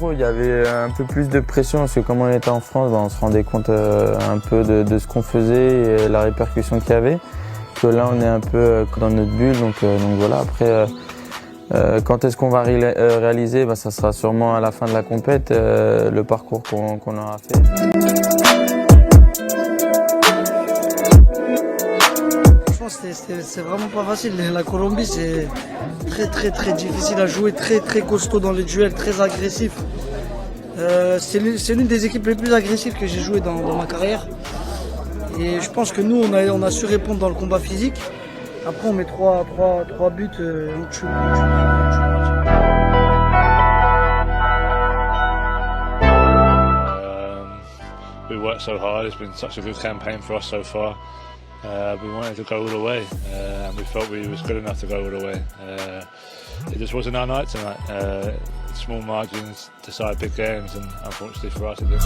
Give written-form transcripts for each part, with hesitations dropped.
Il y avait un peu plus de pression parce que comme on était en France, on se rendait compte un peu de ce qu'on faisait et la répercussion qu'il y avait. Que là on est un peu dans notre bulle, donc voilà. Après, quand est-ce qu'on va réaliser, ça sera sûrement à la fin de la compète, le parcours qu'on aura fait. C'est vraiment pas facile. La Colombie, c'est très difficile à jouer, très costaud dans les duels, très agressif. C'est l'une des équipes les plus agressives que j'ai joué dans ma carrière. Et je pense que nous, on a su répondre dans le combat physique. Après, on met trois buts, on tue. We worked so hard. It's been such a good campaign for us so far. We wanted to go all the way, and we felt we was good enough to go all the way. It just wasn't our night tonight. Small margins decide big games, and unfortunately for us, it didn't.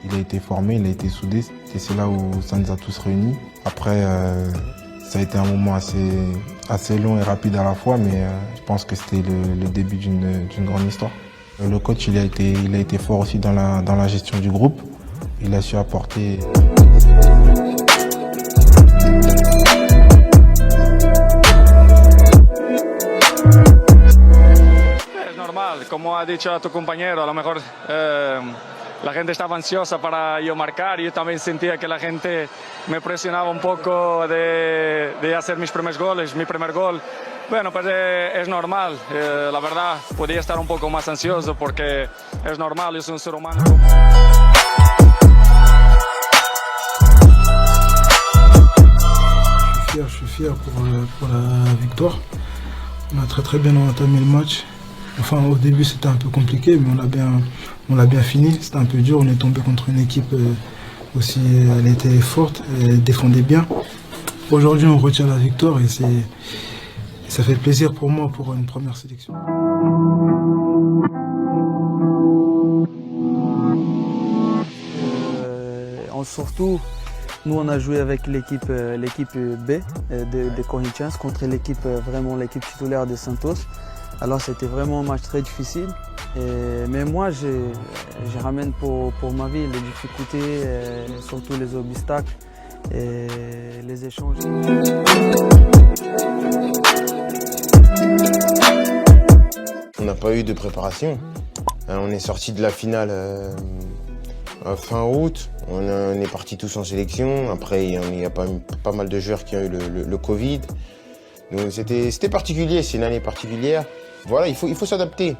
Il a été formé, il a été soudé, et c'est là où ça nous a tous réunis. Après, ça a été un moment assez long et rapide à la fois, mais je pense que c'était le début d'une grande histoire. Le coach, il a été fort aussi dans la gestion du groupe. Il a su apporter. Es normal, como ha dicho tu compañero, a lo mejor la gente estaba ansiosa para yo marcar. Yo también sentía que la gente me presionaba un poco de hacer mis primeros goles, mi primer gol. Bueno, pues es normal. La verdad, podía estar un poco más ansioso porque es normal, yo soy un ser humano. Je suis fier pour la victoire. On a très bien entamé le match. Enfin, au début, c'était un peu compliqué, mais on l'a bien fini. C'était un peu dur. On est tombé contre une équipe aussi, elle était forte, elle défendait bien. Aujourd'hui, on retient la victoire et ça fait plaisir pour moi pour une première sélection. Surtout, nous on a joué avec l'équipe B de Corinthians contre l'équipe titulaire de Santos. Alors c'était vraiment un match très difficile. Mais moi je ramène pour ma vie les difficultés, surtout les obstacles et les échanges. On n'a pas eu de préparation. On est sorti de la finale fin août. On est partis tous en sélection. Après, il y a pas mal de joueurs qui ont eu le Covid. Donc c'était particulier, c'est une année particulière. Voilà, il faut s'adapter.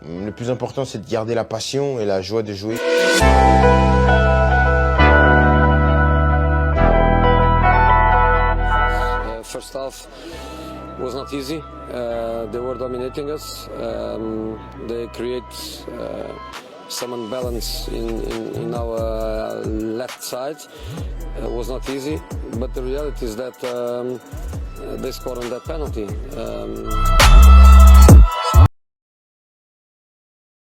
Le plus important, c'est de garder la passion et la joie de jouer. First half was not easy. They were dominating us. They create some unbalance in our left side. It was not easy, but the reality is that they scored on that penalty.